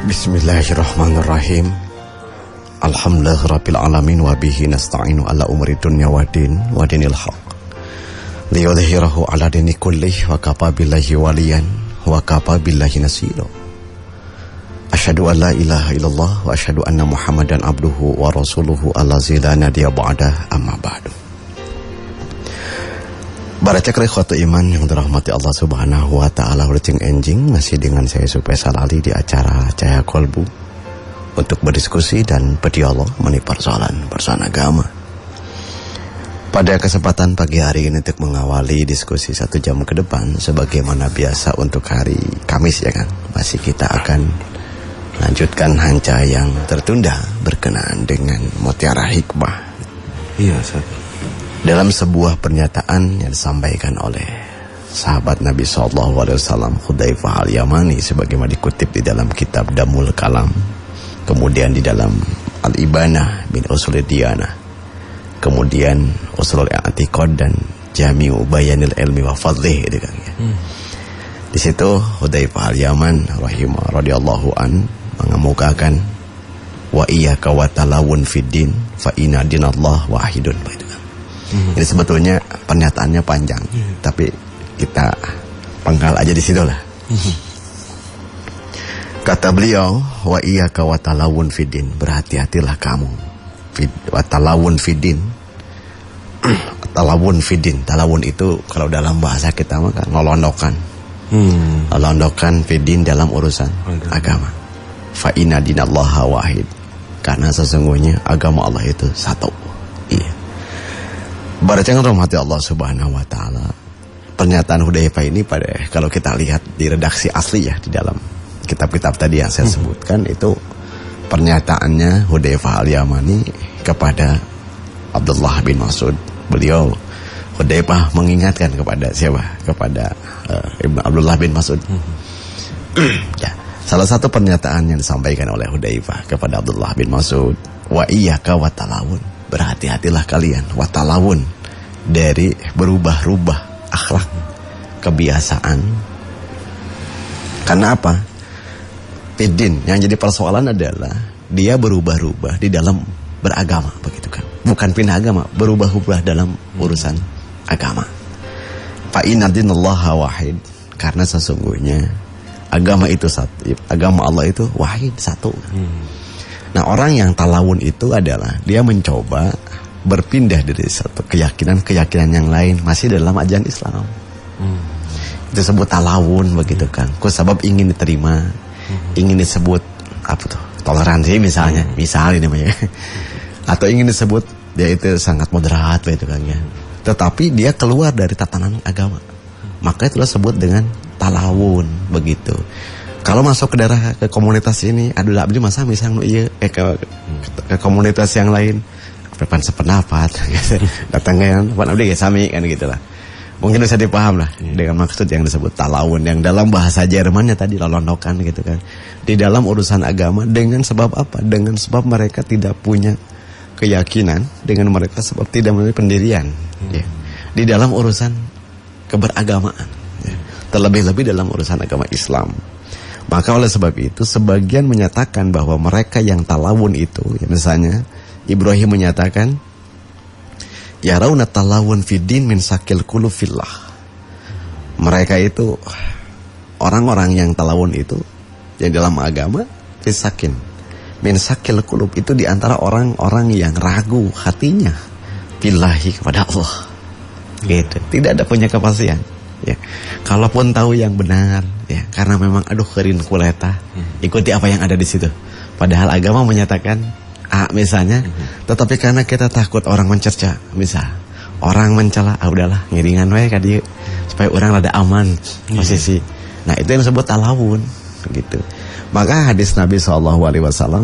Bismillahirrahmanirrahim. Alhamdulillahirabbil alamin wa bihi nasta'inu ala umuri dunya waddin wa dinil haq. Liyudhhirahu ala dini kullih wa kafa billahi waliyan wa kafa billahi nasira. Asyhadu an la ilaha illallah wa asyhadu anna Muhammadan abduhu wa rasuluhu allazi la nabiyya ba'dah amma ba'du. Baracak rekhwatu iman yang dirahmati Allah subhanahu wa ta'ala. Ucing enjing masih dengan saya Supaya Salali di acara Cahaya Kolbu untuk berdiskusi dan berdialog mengenai persoalan agama. Pada kesempatan pagi hari ini untuk mengawali diskusi 1 jam ke depan, sebagaimana biasa untuk hari Kamis ya kan, masih kita akan lanjutkan hanca yang tertunda berkenaan dengan mutiara hikmah. Iya, Ustaz. Dalam sebuah pernyataan yang disampaikan oleh sahabat Nabi SAW Hudzaifah Al-Yamani, sebagaimana dikutip di dalam kitab Damul Kalam, kemudian di dalam Al-Ibanah bin Usulid Diyanah, kemudian Usulul I'tiqad dan Jami'u Bayanil Ilmi wa Fadlih gitu kan ya. Di situ Hudzaifah Al-Yaman radhiyallahu an mengemukakan wa iyyaka wa talawun fiddin fa inna dinallah wahidun gitu kan. Ini sebetulnya pernyataannya panjang, tapi kita penggal aja di situ lah. Kata beliau, wa iyyaka wa talawun fiddin, berhati-hatilah kamu. Wa talawun fiddin. Talawun fiddin, talawun itu kalau dalam bahasa kita mah kan ngelondokan. Ngelondokan fiddin dalam urusan agama. Fa inna dinallaha wahid, karena sesungguhnya agama Allah itu satu. Iya. Baracangan rahmati Allah subhanahu wa ta'ala. Pernyataan Hudzaifah ini kalau kita lihat di redaksi asli ya, di dalam kitab-kitab tadi yang saya sebutkan, itu pernyataannya Hudzaifah Al-Yamani kepada Abdullah bin Mas'ud. Beliau Hudzaifah mengingatkan kepada siapa? Kepada Abdullah bin Mas'ud. Ya, salah satu pernyataan yang disampaikan oleh Hudzaifah kepada Abdullah bin Mas'ud, wa iyyaka wa talawun, berhati-hatilah kalian, wa talawun, dari berubah-ubah akhlak, kebiasaan. Karena apa? Fiddin, yang jadi persoalan adalah dia berubah-ubah di dalam beragama, begitu kan? Bukan pindah agama, berubah-ubah dalam urusan agama. Fa inna dinallaha wahid, karena sesungguhnya agama itu satu, agama Allah itu wahid, satu. Nah, orang yang talawun itu adalah dia mencoba berpindah dari satu keyakinan yang lain masih dalam ajaran Islam. Itu disebut talawun, begitu kan? Sebab ingin diterima, ingin disebut apa tuh? Toleransi misalnya, misalnya namanya. Atau ingin disebut dia itu sangat moderat, begitu kan ya. Tetapi dia keluar dari tatanan agama. Maka itu disebut dengan talawun, begitu. Kalau masuk ke daerah, ke komunitas ini, aduh abdi masa misalnya ke komunitas yang lain, depan sependapat, datang kan, abdi kayak sami kan gitulah. Mungkin bisa dipaham lah dengan maksud yang disebut talawun, yang dalam bahasa Jermannya tadi lolondokan gitu kan. Di dalam urusan agama, dengan sebab apa? Dengan sebab mereka tidak punya keyakinan, dengan mereka sebab tidak memiliki pendirian ya, di dalam urusan keberagamaan ya. Terlebih-lebih dalam urusan agama Islam. Maka oleh sebab itu sebagian menyatakan bahwa mereka yang talawun itu ya, misalnya Ibrahim menyatakan ya rauna talawun fiddin min sakil qulub fillah. Mereka itu orang-orang yang talawun itu yang dalam agama fisakin min sakil qulub, itu di antara orang-orang yang ragu hatinya billahi, kepada Allah. Gitu. Tidak ada punya kepastian. Ya, kalaupun tahu yang benar, ya, karena memang aduh kerin kuleta, ikuti apa yang ada di situ. Padahal agama menyatakan A misalnya, tetapi karena kita takut orang mencerca, misal orang mencela, udahlah ngiringan wae ka dieu supaya orang rada aman posisi. Nah, itu yang disebut talawun, gitu. Maka hadis Nabi SAW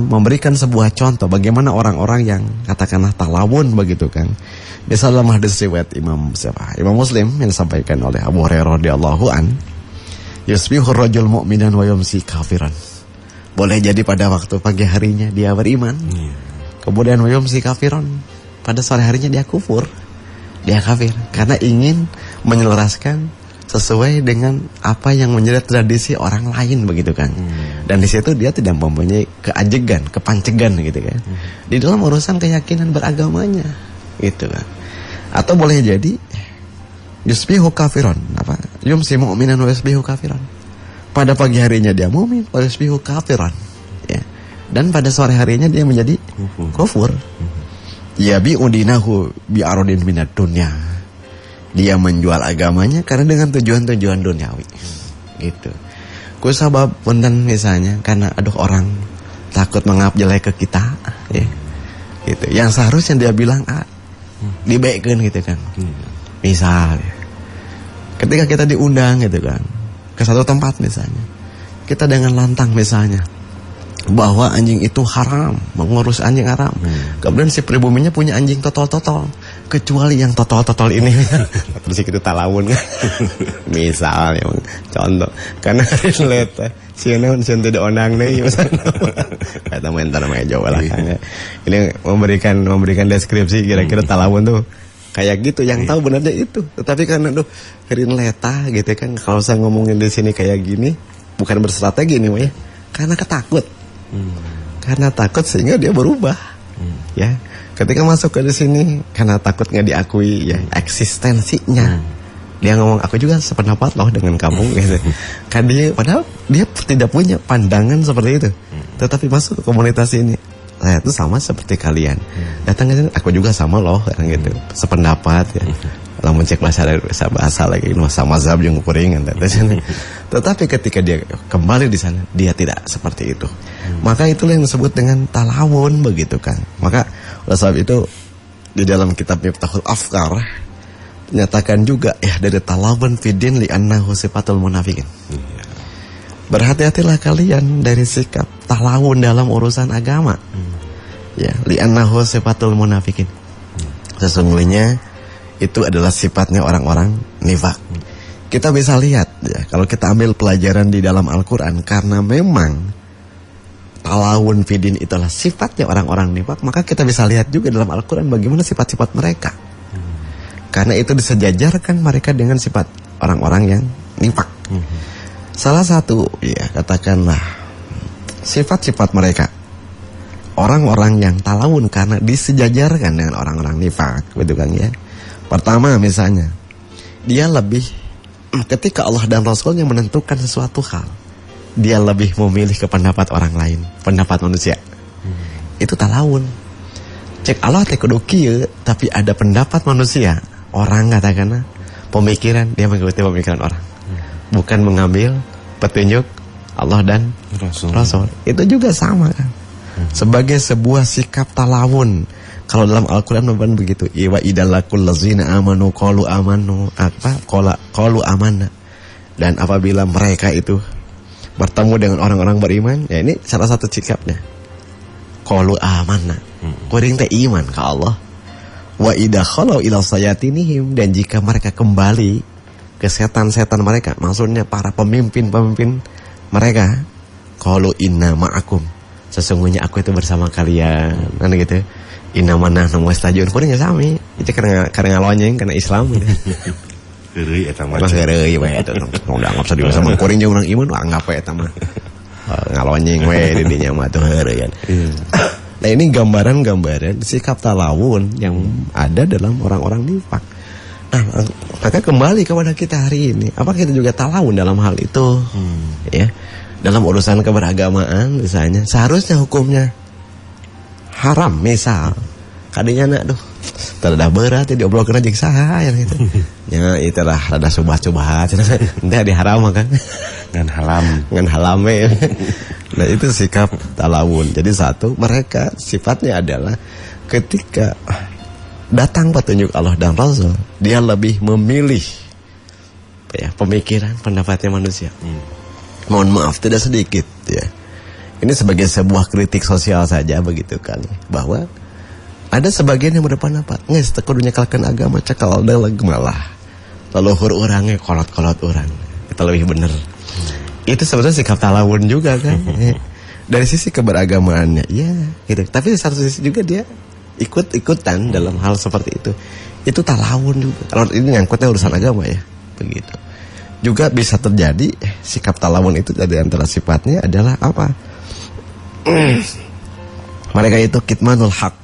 memberikan sebuah contoh bagaimana orang-orang yang katakanlah talawun, begitu kan. Di dalam hadis riwayat Imam Muslim yang disampaikan oleh Abu Hurairah radhiyallahu an, yusbihur rajul mu'minan wa yumsi kafiran. Boleh jadi pada waktu pagi harinya dia beriman, kemudian wa yumsi kafiran, pada sore harinya dia kufur, dia kafir, karena ingin menyelaraskan sesuai dengan apa yang menjadi tradisi orang lain begitu kan. Dan di situ dia tidak mempunyai keajegan, kepancegan gitu kan. Di dalam urusan keyakinan beragamanya gitu kan. Atau boleh jadi yusbihu kafiron, yumsi mu'minan wa yusbihu kafiron. Pada pagi harinya dia mu'min, wa yusbihu kafiron, ya. Dan pada sore harinya dia menjadi kufur. Ya bi'udinahu bi'arodin minad dunya. Dia menjual agamanya karena dengan tujuan-tujuan duniawi. Gitu. Kusabab punten misalnya karena orang takut mengap jelek ke kita, ya. Gitu. Yang seharusnya dia bilang dibaikkan gitu kan. Misal ketika kita diundang gitu kan ke satu tempat misalnya, kita dengan lantang misalnya bahwa anjing itu haram, mengurus anjing haram. Kemudian si pribuminya punya anjing totol-totol, kecuali yang totol-totol ini. Terus kita talawun kan. Misalnya contoh, karena relate sieun tidak onang deui kata mentor namanya Jawa lah. Ini memberikan deskripsi kira-kira talawun tuh kayak gitu, yang tahu benarnya itu. Tetapi karena herin leta gitu kan, kalau saya ngomongin di sini kayak gini bukan berstrategi nih ya, karena ketakut. Karena takut sehingga dia berubah. Ya, ketika masuk ke di sini karena takut nggak diakui ya eksistensinya. Dia ngomong aku juga sependapat loh dengan kamu gitu. Kan dia padahal dia tidak punya pandangan seperti itu. Tetapi masuk ke komunitas ini, saya itu sama seperti kalian. Datang ke sini aku juga sama loh gitu. Sependapat ya. Lamun cek bahasa lagi sama mazhab jeung kuringan. Tetapi ketika dia kembali di sana, dia tidak seperti itu. Maka itulah yang disebut dengan talawun begitu kan. Maka oleh sebab itu di dalam kitab Miftahul Afkar nyatakan juga ya dari talawun fidin li annahu sifatul munafiqin. Berhati-hatilah kalian dari sikap talawun dalam urusan agama. Ya, li annahu sifatul munafiqin. Sesungguhnya itu adalah sifatnya orang-orang nifak. Kita bisa lihat ya, kalau kita ambil pelajaran di dalam Al-Quran, karena memang talawun fidin itulah sifatnya orang-orang nifak, maka kita bisa lihat juga dalam Al-Quran bagaimana sifat-sifat mereka. Karena itu disejajarkan mereka dengan sifat orang-orang yang nifak. Salah satu ya katakanlah sifat-sifat mereka orang-orang yang talawun karena disejajarkan dengan orang-orang nifak, betul kan ya? Pertama misalnya, dia lebih ketika Allah dan Rasulnya menentukan sesuatu hal, dia lebih memilih ke pendapat orang lain, pendapat manusia. Itu talawun. Cek Allah teh kudu kieu, tapi ada pendapat manusia, orang katakanlah pemikiran, dia mengikuti pemikiran orang. Bukan mengambil petunjuk Allah dan Rasul. Itu juga sama kan. Sebagai sebuah sikap talawun. Kalau dalam Al-Quran bukan begitu. Iwa idallakul lazina amanu qalu amanu qalu amanna. Dan apabila mereka itu bertemu dengan orang-orang beriman, ya ini salah satu sikapnya. Qalu amanna. Kuring teh iman ke Allah. Wa idza khalau ila sayatinihim, dan jika mereka kembali ke setan-setan mereka, maksudnya para pemimpin-pemimpin mereka, qalu inna ma'akum. Sesungguhnya aku itu bersama kalian. Kan gitu. Inna manah nang wastajun kuring ya sami. Itu karena ngalonyeng karena Islam gitu. Heureuy eta mah. Heureuy we eta udah anggap sadeu sama kuring jeung urang iman anggap we eta mah. Ngalonyeng we di dinya mah tuh heureuy. Nah ini gambaran-gambaran sikap talawun yang ada dalam orang-orang nifak. Nah, maka kembali kepada kita hari ini, apa kita juga talawun dalam hal itu? Ya. Dalam urusan keberagamaan misalnya, seharusnya hukumnya haram misal kadinya nak terada berat diobrolkeun jeung saha ya gitu. Ya itulah rada subhat-subhat teh diharam kan ngan halam we. Nah itu sikap talawun. Jadi satu, mereka sifatnya adalah ketika datang petunjuk Allah dan Rasul, dia lebih memilih ya pemikiran pendapatnya manusia. Mohon maaf tidak sedikit ya. Ini sebagai sebuah kritik sosial saja begitu kan, bahwa ada sebagian yang berpendapat geus teu kudu nyekelkeun agama cekal dalag malah leluhur urangnya kolot-kolot urang itu lebih benar. Itu sebenarnya sikap talawun juga kan. Dari sisi keberagamaannya ya gitu. Tapi di satu sisi juga dia ikut-ikutan dalam hal seperti itu. Itu talawun juga. Kalau ini nyangkutnya urusan agama ya begitu. juga bisa terjadi sikap talawun itu dari antara sifatnya adalah apa? Mereka itu kitmanul haq,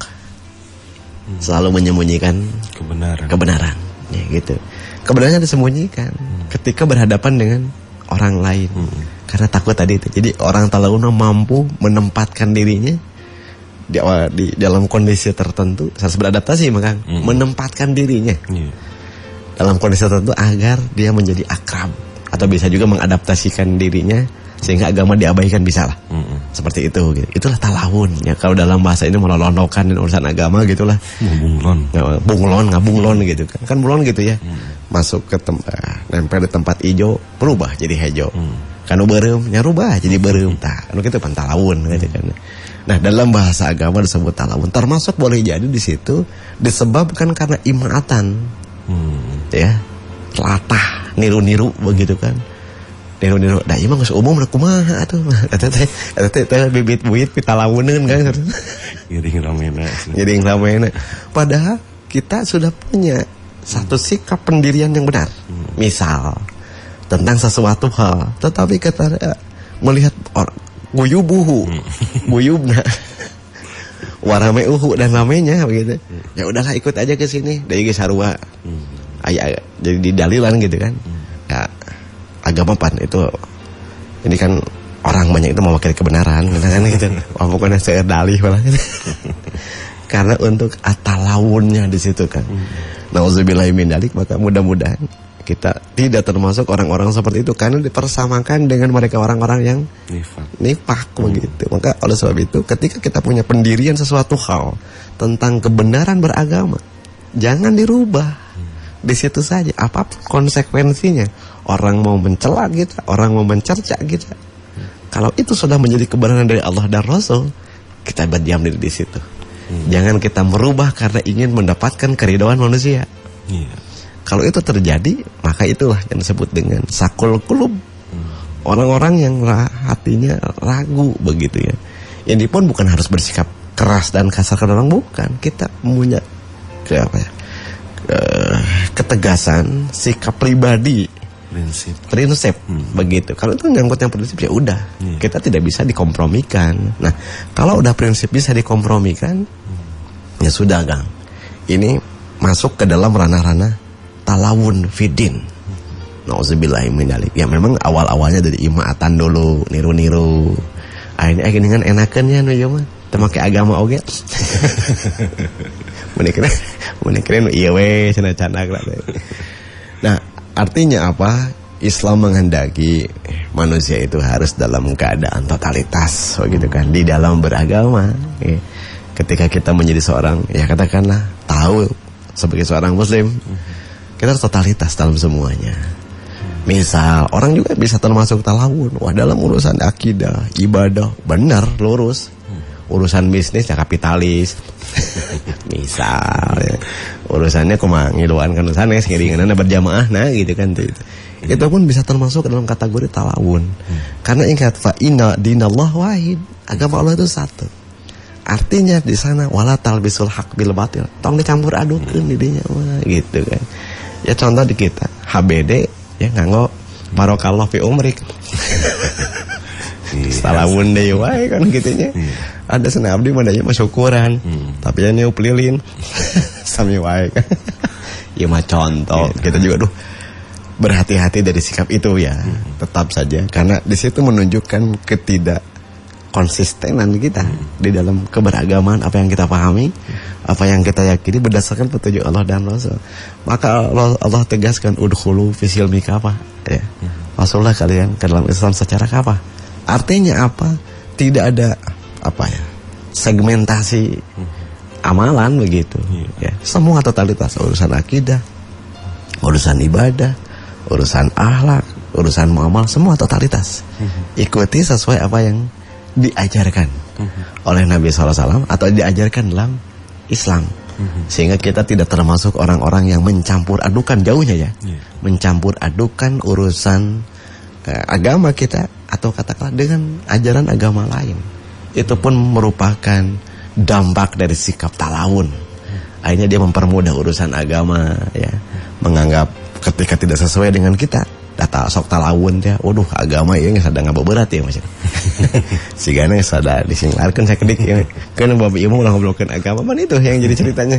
selalu menyembunyikan kebenaran, ya gitu. Kebenarannya disembunyikan ketika berhadapan dengan orang lain, karena takut tadi itu. Jadi orang talawun mampu menempatkan dirinya di dalam kondisi tertentu, harus beradaptasi, maka menempatkan dirinya dalam kondisi tertentu agar dia menjadi akrab, atau bisa juga mengadaptasikan dirinya sehingga agama diabaikan, bisa lah. Seperti itu gitu. Itulah talawun ya, kalau dalam bahasa ini melolokan urusan agama gitulah. Ngabunglon gitu kan. Kan bunglon gitu ya. Masuk ke nempel di tempat hijau berubah jadi hijau. Kanu beureum nyarubah jadi beureum. Tah, anu kitu pan talawun gitu kan. Nah, dalam bahasa agama disebut talawun, termasuk boleh jadi di situ disebabkan karena imaatan. Ya. Latah, niru-niru begitu kan. Niru-niru, dah emang geus umum da kumaha atuh. Eta teh bibit-bibit pitalawuneun kan. Giring ramena. Padahal kita sudah punya satu sikap pendirian yang benar. Misal tentang sesuatu hal, tetapi kita melihat guyubuhu, guyubna, warame uhu dan namanya begitu. Ya udahlah ikut aja ke sini, dari sarua. Jadi didalilan gitu kan. Ya, agama pan itu ini kan orang banyak itu mewakili kebenaran kan gitu. Bukan saya dalih malah. Karena untuk atalawunnya di situ kan. Nauzubillahi min dzalik, maka mudah-mudahan kita tidak termasuk orang-orang seperti itu, karena dipersamakan dengan mereka orang-orang yang nifak begitu. Maka oleh sebab itu ketika kita punya pendirian sesuatu hal tentang kebenaran beragama, jangan dirubah. Di situ saja, apapun konsekuensinya. Orang mau mencela kita, orang mau mencerca kita, kalau itu sudah menjadi kebenaran dari Allah dan Rasul, kita berdiam diri di situ. Jangan kita merubah karena ingin mendapatkan keridhaan manusia. Kalau itu terjadi, maka itulah yang disebut dengan sakul kulub. Orang-orang yang hatinya ragu begitu ya. Ini pun bukan harus bersikap keras dan kasar ke orang, bukan. Kita punya ketegasan, sikap pribadi, prinsip begitu. Kalau itu nyangkut yang prinsip, ya udah, kita tidak bisa dikompromikan. Nah, kalau udah prinsip bisa dikompromikan, ya sudah, Kang. Ini masuk ke dalam ranah-ranah talawun fidin. Nauzubillahi min dzalik. Ya memang awal-awalnya dari imaatan dulu, niru-niru. Akhirnya dengan enakeunnya nu ieu mah teu make agama oge. Menikrin iya we cenah canak. Nah, artinya apa? Islam menghendaki manusia itu harus dalam keadaan totalitas begitu kan, di dalam beragama. Ketika kita menjadi seorang, ya katakanlah tahu sebagai seorang muslim, kita harus totalitas dalam semuanya. Misal orang juga bisa termasuk talawun, wah dalam urusan akidah, ibadah benar lurus. Urusan bisnis ya kapitalis. Misal ya. Urusannya kumaha ngiluan kan sanes ngiringanna berjamaah nah gitu kan tuh. Itu pun bisa termasuk dalam kategori talawun. Karena ingat fa inna dinallah wahid. Agama Allah itu satu. Artinya di sana wala talbisul haq bil batil. Tong dicampur adukeun di dinya gitu kan. Ya contoh di kita HBD ya nganggo barokallah fi umrik. Talawun deui wae kan gitunya. Ada sana abdi mah daya mah syukuran. Tapi ya new pelilin. Sami wae kan. Ya mah contoh. Kita juga berhati-hati dari sikap itu ya. Tetap saja karena di situ menunjukkan ketidak konsistenan kita di dalam keberagaman, apa yang kita pahami, apa yang kita yakini berdasarkan petunjuk Allah dan Rasul. Maka Allah tegaskan udkhulu fi silmi kafa ya. Masuklah kalian ke dalam Islam secara kafa. Artinya apa? Tidak ada apa ya? Segmentasi amalan begitu ya. Semua totalitas, urusan akidah, urusan ibadah, urusan akhlak, urusan muamalah, semua totalitas. Ikuti sesuai apa yang diajarkan oleh Nabi SAW atau diajarkan dalam Islam. Sehingga kita tidak termasuk orang-orang yang mencampur adukan, jauhnya ya. Mencampur adukan urusan agama kita atau katakanlah dengan ajaran agama lain. Itu pun merupakan dampak dari sikap talawun. Akhirnya dia mempermudah urusan agama ya. Menganggap ketika tidak sesuai dengan kita, data sok talawun teh. Waduh, agama ieu geus ada ngabeberat ya Mas. Sigana geus ada disinglarkeun sakedik ieu. Kan Bapak Ibu ulah ngobrolkeun agama, man itu yang jadi ceritanya.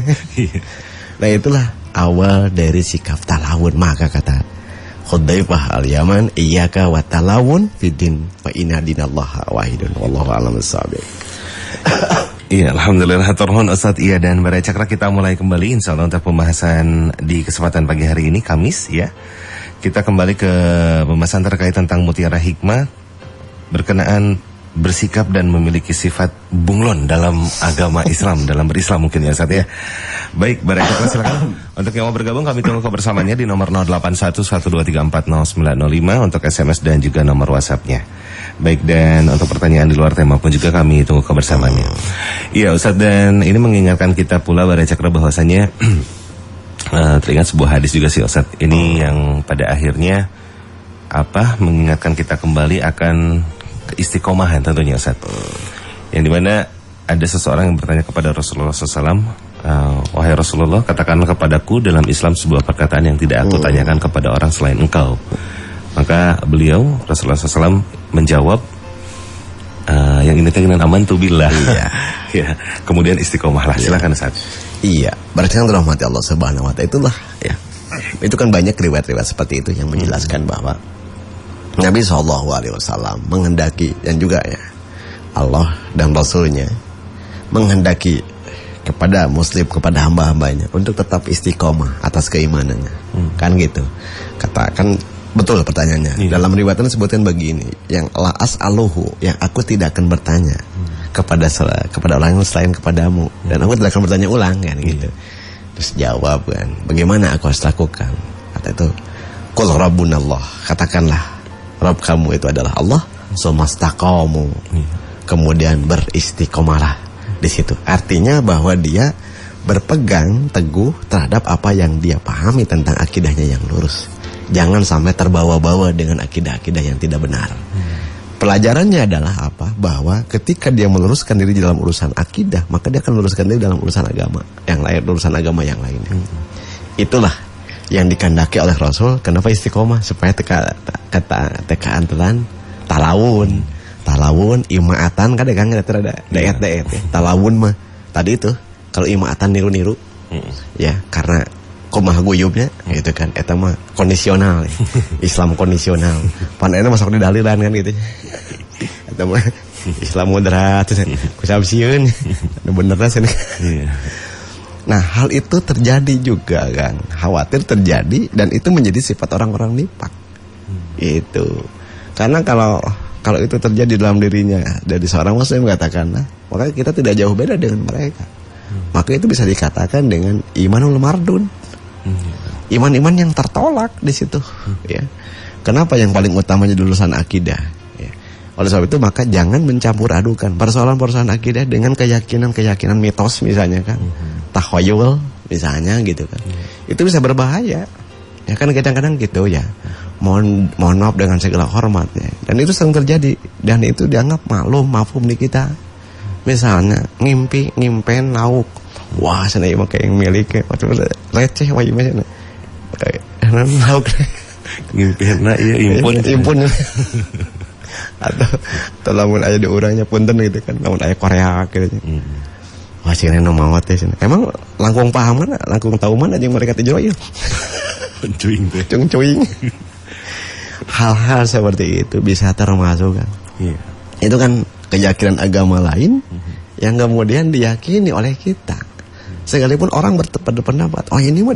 Nah, itulah awal dari sikap talawun. Maka kata Hudzaifah al-Yaman, iyyaka wa talawun fiddin fa inna dinallaha wahidun wallahu a'lam bissawab. Iya, alhamdulillah turhun Ustaz. Iya, dan Bara Cakra kita mulai kembali insyaallah untuk pembahasan di kesempatan pagi hari ini Kamis ya. Kita kembali ke pembahasan terkait tentang mutiara hikmah berkenaan bersikap dan memiliki sifat bunglon dalam agama Islam, dalam berislam mungkin ya Ustaz ya. Baik, Bara Cakra silakan untuk yang mau bergabung kami tunggu kebersamaannya di nomor 081123400905 untuk SMS dan juga nomor WhatsApp-nya. Baik, dan untuk pertanyaan di luar tema pun juga kami tunggu kebersamaannya. Iya Ustaz, dan ini mengingatkan kita pula Bara Cakra bahwasanya teringat sebuah hadis juga sih Ustaz. Ini yang pada akhirnya mengingatkan kita kembali akan keistiqomahan tentunya Ustaz. Yang dimana ada seseorang yang bertanya kepada Rasulullah SAW, wahai Rasulullah, katakanlah kepadaku dalam Islam sebuah perkataan yang tidak aku tanyakan kepada orang selain engkau. Maka beliau Rasulullah SAW menjawab, yang ini dengan amantu billah. Iya. Ya, kemudian istiqomahlah. Silakan Ustaz. Iya, berarti kan rahmati Allah Subhanahu wa taala itulah ya. Itu kan banyak riwayat-riwayat seperti itu yang menjelaskan bahwa Nabi SAW menghendaki, dan juga ya Allah dan Rasulnya menghendaki kepada muslim, kepada hamba-hambanya untuk tetap istiqomah atas keimanannya. Kan gitu. Katakan betul pertanyaannya. Dalam riwayatnya disebutkan begini, yang la as'aluhu, yang aku tidak akan bertanya kepada orang selain kepadamu, dan aku tidak akan bertanya ulang kan gitu. Terus jawab kan, bagaimana aku harus lakukan? Kata itu, qul rabbunallah, katakanlah Rabb kamu itu adalah Allah, sumastaqamu. Kemudian beristiqomalah di situ. Artinya bahwa dia berpegang teguh terhadap apa yang dia pahami tentang akidahnya yang lurus. Jangan sampai terbawa-bawa dengan akidah-akidah yang tidak benar. Pelajarannya adalah apa? Bahwa ketika dia meluruskan diri dalam urusan akidah, maka dia akan meluruskan diri dalam urusan agama yang lain, urusan agama yang lainnya. Itulah yang dikehendaki oleh Rasul. Kenapa istiqomah? Supaya tekaan talawun imaatan kan ada daet ya. Talawun mah tadi itu kalau imaatan niru-niru ya, karena komah guyubnya gitu kan, eta mah kondisional ya. Islam kondisional panena masuk di dalilan kan gitu. Eta mah Islam moderat kusabsieun benerna sini. Nah, hal itu terjadi juga kan, khawatir terjadi, dan itu menjadi sifat orang-orang nifaq. Itu karena kalau itu terjadi dalam dirinya dari seorang muslim, mengatakan, nah, maka kita tidak jauh beda dengan mereka. Maka itu bisa dikatakan dengan imanul mardun. Iman-iman yang tertolak di situ ya. Kenapa yang paling utamanya di urusan akidah ya. Oleh sebab itu maka jangan mencampur adukan persoalan-persoalan akidah dengan keyakinan-keyakinan mitos misalnya kan. Takhayul misalnya gitu kan. Itu bisa berbahaya. Ya kan kadang-kadang gitu ya. Mohon maaf dengan segala hormatnya. Dan itu sering terjadi, dan itu dianggap mafhum di kita. Misalnya ngimpen lauk. Wah, sana ieu kayak yang miliknya. Waduh, receh wah ieu mah. Lauk Ngimpenna ieu impun. Atau lamun aya di urangnya punten gitu kan. Lamun aya Korea gitu. Wah, sih nu maot teh. Emang langkung paham mana? Langkung tahu mana jeung mereka teh jero ieu. Cuing. Hal-hal seperti itu bisa termasuk kan. Itu kan keyakinan agama lain yang kemudian diyakini oleh kita. Sekalipun orang berpendapat, oh ini mah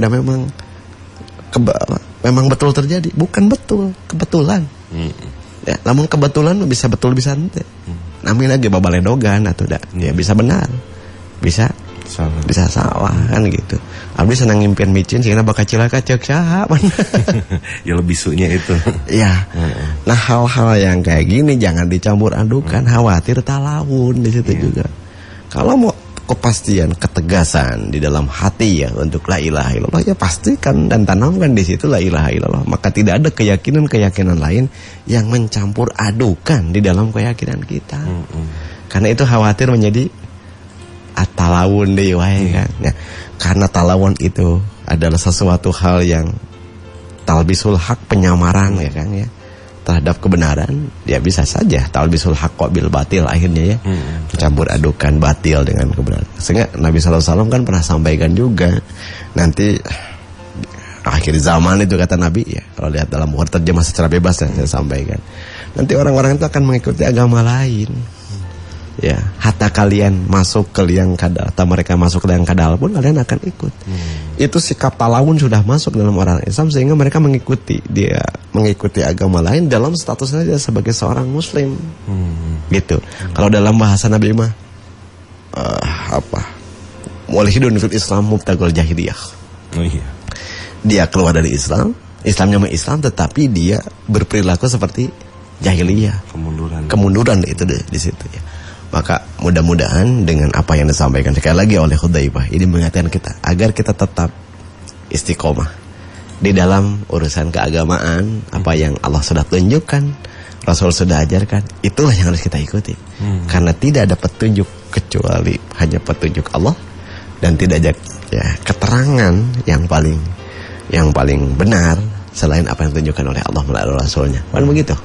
memang betul terjadi, bukan betul, kebetulan. Ya, namun kebetulan bisa betul bisa ente. Namun lagi babaledogan atau tidak, ya bisa benar, bisa salah kan gitu. Abdi senang ngimpian micin sehingga bakal cilaka cek saha. Ya lebih sunya itu. Ya. Nah, hal-hal yang kayak gini jangan dicampur adukan, khawatir talawun di situ juga. Kalau mau kepastian, ketegasan di dalam hati ya untuk la ilaha illallah, ya pastikan dan tanamkan di situ la ilaha illallah. Maka tidak ada keyakinan-keyakinan lain yang mencampur adukan di dalam keyakinan kita. Karena itu khawatir menjadi talawun deh wae kan. Ya, karena talawun itu adalah sesuatu hal yang talbisul haq, penyamaran ya kan ya terhadap kebenaran, ya bisa saja talbisul haq bil batil akhirnya ya, campur adukan batil dengan kebenaran. Sehingga Nabi SAW kan pernah sampaikan juga nanti akhir zaman itu kata Nabi ya, kalau lihat dalam buku terjemah secara bebas ya, saya sampaikan nanti orang-orang itu akan mengikuti agama lain ya, hatta kalian masuk ke liang kadal atau mereka masuk ke liang kadal pun kalian akan ikut. Itu sikap talawun sudah masuk dalam orang Islam sehingga mereka mengikuti agama lain dalam statusnya dia sebagai seorang muslim gitu. Kalau dalam bahasa Nabi mah mulhidun fil Islam mubtagul jahiliyah. Oh iya. Dia keluar dari Islam, Islamnya mah Islam tetapi dia berperilaku seperti jahiliyah, kemunduran itu di situ ya. Maka mudah-mudahan dengan apa yang disampaikan sekali lagi oleh Hudzaifah ini mengingatkan kita agar kita tetap istiqomah di dalam urusan keagamaan. Apa yang Allah sudah tunjukkan, Rasul sudah ajarkan, itulah yang harus kita ikuti. Karena tidak ada petunjuk kecuali hanya petunjuk Allah, dan tidak ada ya keterangan yang paling benar selain apa yang ditunjukkan oleh Allah melalui Rasulnya. Kan begitu.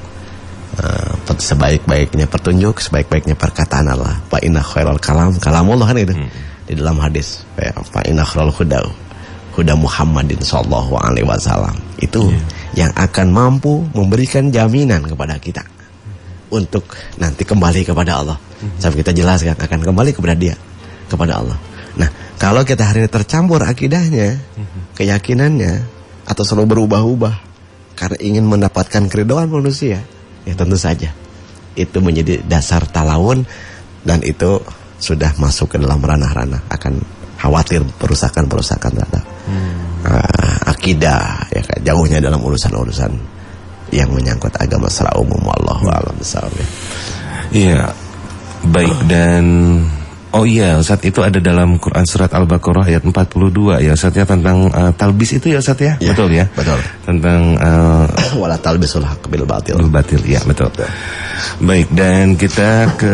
Sebaik-baiknya petunjuk, sebaik-baiknya perkataan Allah. Fa inna khairal kalamullah kan itu. Di dalam hadis, fa inna khairal huda Muhammadin sallallahu alaihi wasallam. Itu yang akan mampu memberikan jaminan kepada kita untuk nanti kembali kepada Allah. Sampai kita jelaskan akan kembali kepada Dia, kepada Allah. Nah, kalau kita hari ini tercampur akidahnya, keyakinannya, atau selalu berubah-ubah karena ingin mendapatkan keridhaan manusia, ya tentu saja itu menjadi dasar talawun, dan itu sudah masuk ke dalam ranah-ranah akan khawatir perusakan terhadap akidah ya, jauhnya dalam urusan-urusan yang menyangkut agama secara umum. Wallahu a'lam bishawab. Iya, baik. Dan oh iya Ustaz, itu ada dalam Quran surat Al-Baqarah ayat 42 ya Ustaz ya, tentang talbis itu ya Ustaz ya, ya betul ya? Betul. Tentang wala talbisul haqq bil batil. Bil batil, ya betul. Baik, dan kita ke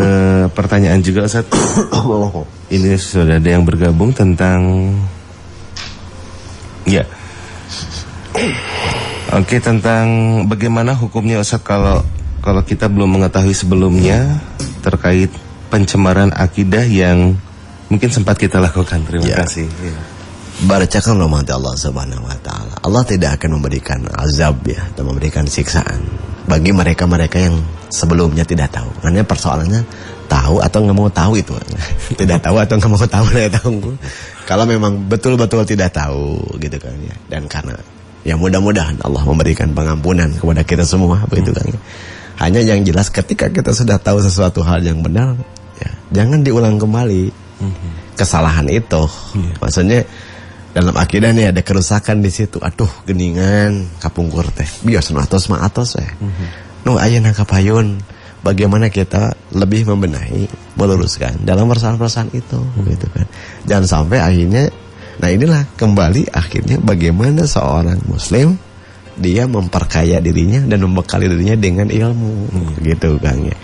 pertanyaan juga Ustaz. Ini sudah ada yang bergabung tentang ya. Oke, tentang bagaimana hukumnya Ustaz kalau kita belum mengetahui sebelumnya terkait pencemaran akidah yang mungkin sempat kita lakukan. Terima kasih. Ya. Bacakan rahmat Allah Subhanahu wa taala. Allah tidak akan memberikan azab ya, atau memberikan siksaan bagi mereka-mereka yang sebelumnya tidak tahu. Karena persoalannya tahu atau nggak mau tahu itu. Tidak tahu atau nggak mau tahu, tidak tahu. Kalau memang betul-betul tidak tahu gitu kan ya. Dan karena ya mudah-mudahan Allah memberikan pengampunan kepada kita semua begitu kan ya. Hanya yang jelas ketika kita sudah tahu sesuatu hal yang benar, ya, jangan diulang kembali kesalahan itu. Maksudnya dalam akidah nih ada kerusakan di situ. Aduh, geningan kapungkur teh. Bios nu atos mah atos ya. Nu ayeuna kapayun. Bagaimana kita lebih membenahi, meluruskan dalam persoalan-persoalan itu, gitu kan. Jangan sampai akhirnya, nah inilah kembali akhirnya bagaimana seorang Muslim dia memperkaya dirinya dan membekali dirinya dengan ilmu, gitu Kang ya.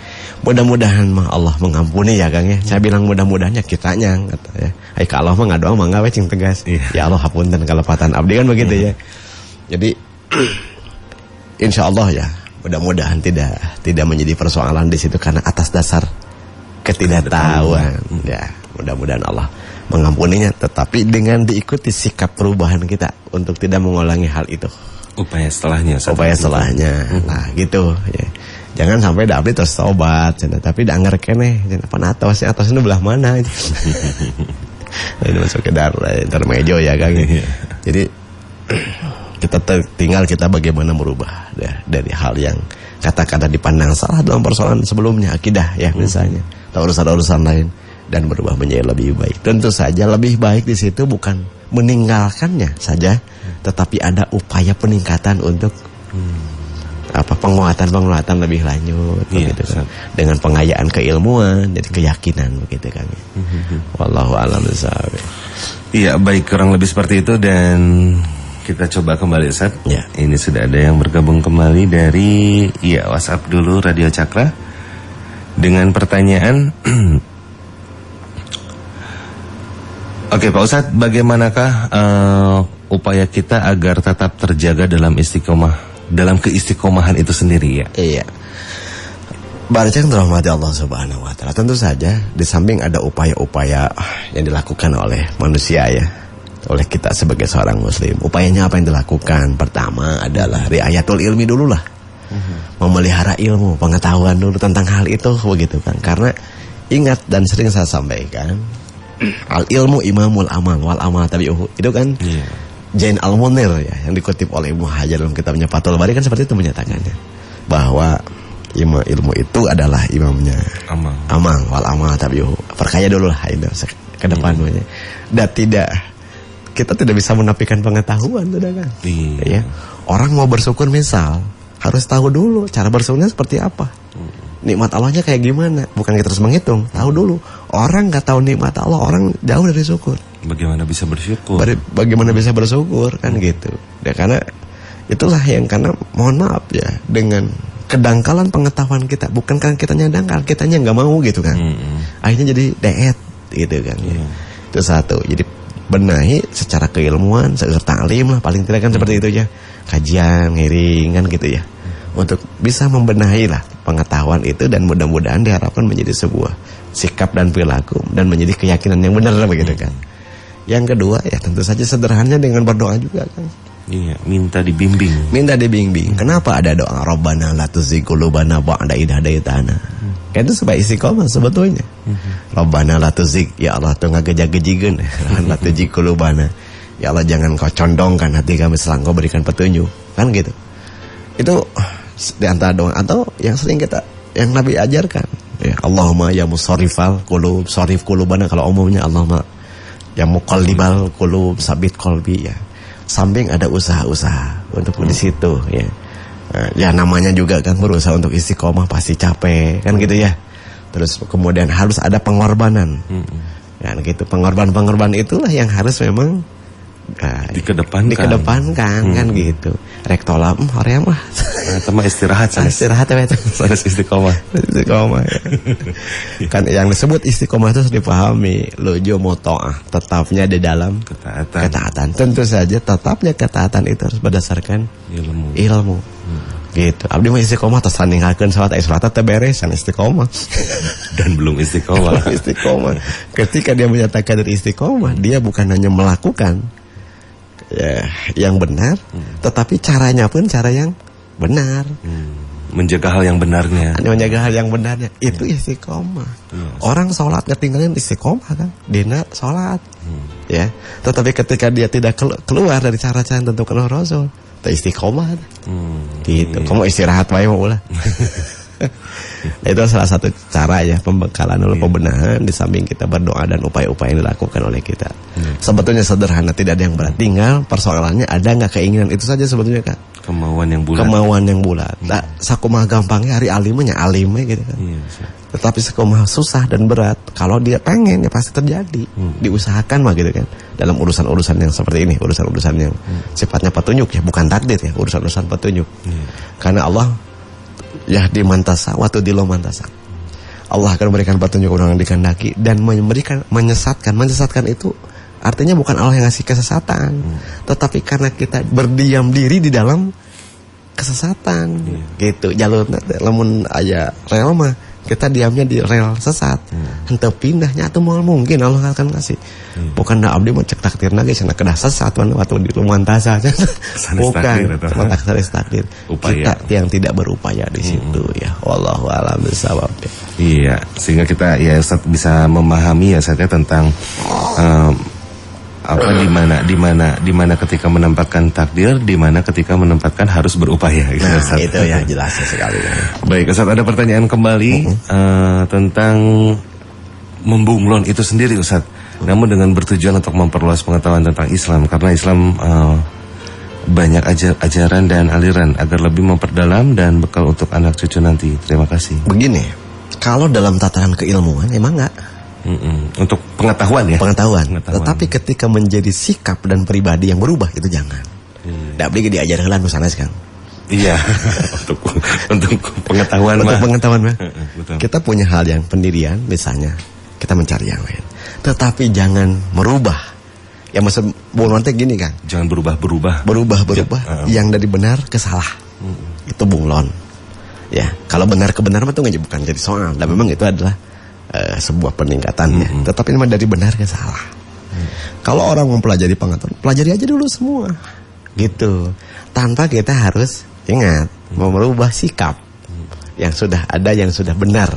Mudah-mudahan mah Allah mengampuni ya Kang ya. Saya bilang mudah-mudahannya kitanya kata ya. Ai ka Allah mah ngadoa mangga we cing tegas. Ya Allah hapunten kalepatan abdi kan begitu ya. Jadi insyaallah ya, mudah-mudahan tidak menjadi persoalan di situ karena atas dasar ketidaktahuan. Ya, mudah-mudahan Allah mengampuninya, tetapi dengan diikuti sikap perubahan kita untuk tidak mengulangi hal itu. Upaya setelahnya. Nah, gitu ya. Jangan sampai da abdi terus tobat, tapi da anger keneh, cenah atosnya belah mana. Ini masuk ke intermejo ya Kang. Jadi kita tinggal kita bagaimana merubah ya, dari hal yang kata-kata dipandang salah dalam persoalan sebelumnya akidah ya misalnya, atau urusan-urusan lain, dan berubah menjadi lebih baik. Tentu saja lebih baik di situ bukan meninggalkannya saja, tetapi ada upaya peningkatan untuk penguatan lebih lanjut begitu kan. Dengan pengayaan keilmuan dan keyakinan begitu kan. Wallahu a'lam bishawab. Iya, baik, kurang lebih seperti itu. Dan kita coba kembali Ustaz. Ya. Ini sudah ada yang bergabung kembali dari WhatsApp dulu Radio Cakra dengan pertanyaan. Oke Pak Ustadz, bagaimanakah upaya kita agar tetap terjaga dalam istiqomah, dalam keistiqomahan itu sendiri ya. Iya. Baca yang dirahmati Allah Subhanahu wa taala. Tentu saja di samping ada upaya-upaya yang dilakukan oleh manusia ya, oleh kita sebagai seorang muslim. Upayanya apa yang dilakukan? Pertama adalah riayatul ilmi dulu lah. Memelihara ilmu, pengetahuan dulu tentang hal itu begitu kan. Karena ingat dan sering saya sampaikan, al ilmu imamul amal wal amal tabi'uhu. Itu kan Jain Al-Munir ya, yang dikutip oleh Ibnu Hajar dalam kitabnya Fathul Bari kan seperti itu menyatakannya, bahwa ilmu itu adalah imamnya amal wal amal tabi'uhu. Perkaya dulu lah itu ke depan dan kita tidak bisa menafikan pengetahuan sudah kan. Ya. Orang mau bersyukur misal harus tahu dulu cara bersyukurnya seperti apa. Nikmat Allahnya kayak gimana? Bukan kita terus menghitung, tahu dulu. Orang nggak tahu nikmat Allah, orang jauh dari syukur. Bagaimana bisa bersyukur? Bagaimana bisa bersyukur kan gitu. Ya, karena itulah yang karena mohon maaf ya, dengan kedangkalan pengetahuan kita, bukan karena kitanya dangkal, kitanya nggak mau gitu kan. Akhirnya jadi deet gitu kan. Itu satu. Jadi benahi secara keilmuan, serta alim lah paling tidak kan seperti itu ya. Kajian, ngiring kan gitu ya. Untuk bisa membenahi lah pengetahuan itu dan mudah-mudahan diharapkan menjadi sebuah sikap dan perilaku dan menjadi keyakinan yang benar begitu kan. Yang kedua ya tentu saja sederhananya dengan berdoa juga kan. Iya, minta dibimbing. Minta dibimbing. Kenapa ada doa Rabbana la tuzigh qulubana ba'da idh hadaitana? Kan itu supaya istiqomah sebetulnya. Rabbana la tuzigh, ya Allah tuh ngagejag-gejigkeun la tuzigh qulubana. Ya Allah jangan kau condongkan hati kami setelah Engkau berikan petunjuk. Kan gitu. Itu di antara doa atau yang sering yang Nabi ajarkan ya, Allahumma ya musarrifal qulub sarif qulubana, kalau umumnya Allahumma ya muqallibal qulub sabit qalbi ya. Samping ada usaha-usaha untuk di situ ya. Ya namanya juga kan berusaha untuk istiqomah pasti capek kan gitu ya. Terus kemudian harus ada pengorbanan. Kan gitu, pengorbanan itulah yang harus memang dikedepankan kan gitu. Rektola hoream lah. Sama istirahat sana. Istirahat ya itu. Harus istiqomah. Istiqomah. Ya. Kan yang disebut istiqomah itu harus dipahami. Luju muto'ah, tetapnya di dalam ketaatan. Tentu saja tetapnya ketaatan itu harus berdasarkan ilmu. Gitu. Abdi mah istiqomah terus ninggalkeun salat salat teh beres, istiqomah. Dan belum istiqomah. Istiqomah. Ketika dia menyatakan dari istiqomah, dia bukan hanya melakukan ya, yang benar, tetapi caranya pun cara yang benar. Menjaga hal yang benarnya. Menjaga hal yang benarnya itu istiqomah. Orang sholat ketinggalan istiqomah kan, dina sholat. Ya, tetapi ketika dia tidak keluar dari cara-cara yang tentukan oleh Rasul, istiqomah. Gitu. Kamu istirahat wae mau ulah. Itu salah satu cara ya, pembekalan oleh pembenahan di samping kita berdoa dan upaya-upaya yang dilakukan oleh kita. Sebetulnya sederhana, tidak ada yang berat. Tinggal persoalannya ada nggak keinginan itu saja sebetulnya kan. Kemauan yang bulat. Kemauan yang bulat. Nah, sakumaha gampangnya hari alimnya gitu kan. Tetapi sakumaha susah dan berat, kalau dia pengen ya pasti terjadi. Diusahakan mah gitu kan. Dalam urusan-urusan yang seperti ini, urusan-urusan yang sifatnya petunjuk ya, bukan takdir ya, urusan-urusan petunjuk. Karena Allah ya di mantasa waktu di lo mantasa, Allah akan memberikan petunjuk orang yang dikehendaki dan menyesatkan itu artinya bukan Allah yang ngasih kesesatan, tetapi karena kita berdiam diri di dalam kesesatan. Gitu jalur lamun aya rel mah kita diamnya di rel sesat, henteu pindahnya atuh moal mungkin Allah akan ngasih. Bukan da abdi mah cek takdirna ge cenah kedah sesat waktu di lumantasa. Bukan, cuma takdir. Kita yang tidak berupaya di situ ya. Wallahu a'lam bishawab. Iya, sehingga kita ya Ustaz bisa memahami ya Ustaz tentang di mana ketika menempatkan takdir, di mana ketika menempatkan harus berupaya gitu, nah, Ustaz. Itu ya jelas sekali. Baik Ustaz, ada pertanyaan kembali tentang membunglon itu sendiri Ustaz. Namun dengan bertujuan untuk memperluas pengetahuan tentang Islam, karena Islam banyak ajaran dan aliran agar lebih memperdalam dan bekal untuk anak cucu nanti. Terima kasih. Begini, kalau dalam tataran keilmuan emang enggak. Untuk pengetahuan ya. Pengetahuan. Tetapi ketika menjadi sikap dan pribadi yang berubah itu jangan. Tidak boleh diajarkan lah sana sekarang. Iya. untuk pengetahuan. Untuk pengetahuan mah. Kita punya hal yang pendirian, misalnya kita mencari yang lain. Tetapi jangan merubah Ya maksud bunglon teh gini Kang. Jangan berubah-berubah. Berubah. Yang dari benar ke salah. Itu bunglon. Ya, kalau benar ke benar itu bukan jadi soal. Dan memang itu adalah sebuah peningkatan ya. Tetapi memang dari benar ke salah. Kalau orang mempelajari pengetahuan, pelajari aja dulu semua. Gitu. Tanpa kita harus ingat mau merubah sikap yang sudah ada, yang sudah benar.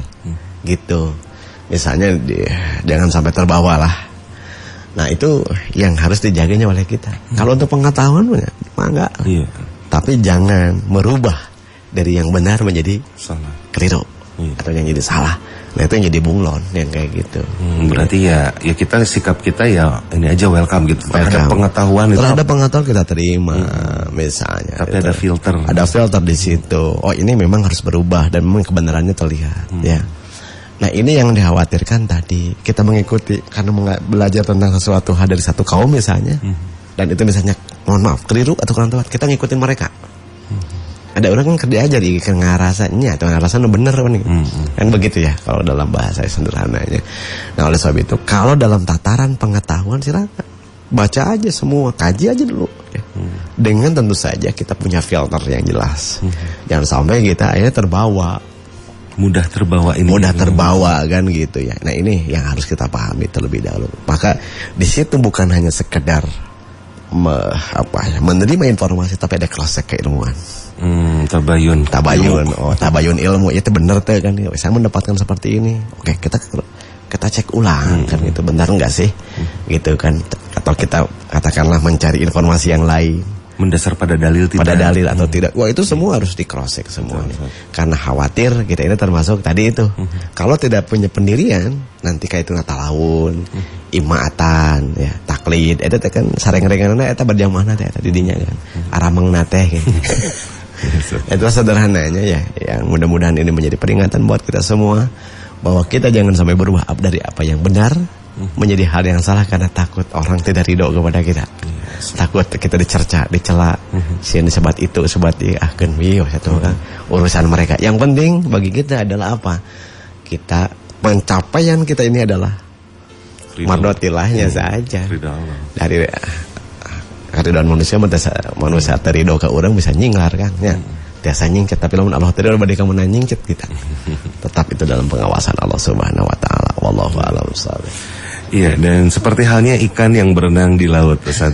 Gitu. Misalnya jangan sampai terbawa lah. Nah itu yang harus dijaganya oleh kita. Kalau untuk pengetahuan mah enggak. Iya. Tapi jangan merubah dari yang benar menjadi Salah. keliru. Atau yang jadi salah. Nah itu yang jadi bunglon yang kayak gitu. Berarti ya kita sikap kita ya ini aja welcome gitu. Terhadap pengetahuan itu. Terhadap pengetahuan kita terima misalnya. Tapi ada filter. Ada filter di situ. Oh ini memang harus berubah dan memang kebenarannya terlihat. Ya. Nah ini yang dikhawatirkan tadi. Kita mengikuti karena belajar tentang sesuatu hal dari satu kaum misalnya. Dan itu misalnya mohon maaf keliru atau kurang tepat. Kita ngikutin mereka. Ada orang kan kerja aja di ngarasanya atau ngarasanya bener nih. Kan begitu ya kalau dalam bahasa sederhananya. Nah oleh sebab itu kalau dalam tataran pengetahuan silakan baca aja semua, kaji aja dulu ya. Dengan tentu saja kita punya filter yang jelas. Jangan sampai kita akhirnya terbawa. Mudah terbawa Kan gitu ya. Nah ini yang harus kita pahami terlebih dahulu. Maka di situ bukan hanya sekedar menerima informasi, tapi ada cross check keilmuan. Tabayun. Tabayun ilmu itu benar tuh kan. Saya mendapatkan seperti ini. Oke, kita cek ulang kan itu benar enggak sih? Gitu kan. Atau kita katakanlah mencari informasi yang lain. Mendasar pada dalil tidak. Pada dalil atau tidak. Wah, itu semua harus di cross check semuanya. Karena khawatir kita ini termasuk tadi itu. Kalau tidak punya pendirian, nanti kayak itu natalawun, imaatan, ya, taklid, itu kan sareng-renganana eta berjamaahna teh eta didinya kan. Aramengna teh gitu. Itu sederhananya ya. Yang mudah-mudahan ini menjadi peringatan buat kita semua bahwa kita jangan sampai berubah dari apa yang benar menjadi hal yang salah karena takut orang tidak ridho kepada kita. Takut kita dicerca, dicela, sieun sebat itu, sebat ieu ahkeun wieu satu kan urusan mereka. Yang penting bagi kita adalah apa? Kita pencapaian kita ini adalah mardotilahnya saja. Dari keridhaan manusia terido ke orang bisa nyinglar kan ya. Tiasa nyingcet tapi lamun Allah terido bade ka mun nyingcet kita. Tetap itu dalam pengawasan Allah Subhanahu wa taala. Wallahu a'lam bishawab. Iya, dan seperti halnya ikan yang berenang di laut, Ustaz.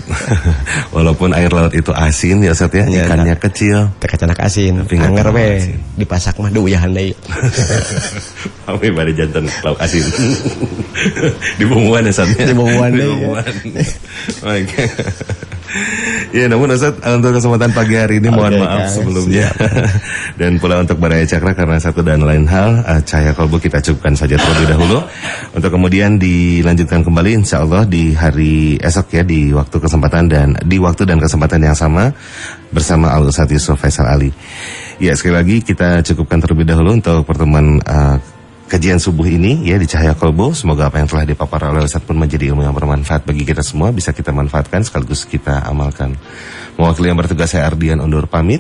Walaupun air laut itu asin ya, Ustaz ya, ikannya kecil. Tekacanak asin, anggar we dipasak mah duyahan deui. Ame bade janten lauk asin. Dibumbuan ya, Ustaz. Dibumbuan deui. Baik. Ya, namun Ustaz untuk kesempatan pagi hari ini mohon maaf sebelumnya. Dan pula untuk Baraya Cakra karena satu dan lain hal, Cahaya Kolbu kita cukupkan saja terlebih dahulu. Untuk kemudian dilanjutkan kembali insyaallah di hari esok ya, di waktu kesempatan dan di waktu dan kesempatan yang sama bersama Al-Ustaz Yusuf Faisal Ali. Ya, sekali lagi kita cukupkan terlebih dahulu untuk pertemuan kajian subuh ini ya di Cahaya Kolbu. Semoga apa yang telah dipaparkan oleh Ustaz pun menjadi ilmu yang bermanfaat bagi kita semua, bisa kita manfaatkan sekaligus kita amalkan. Mewakili yang bertugas saya Ardian undur pamit.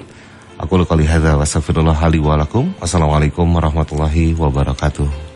Aku qouli hadza wa astaghfirullah li wa lakum. Wassalamualaikum warahmatullahi wabarakatuh.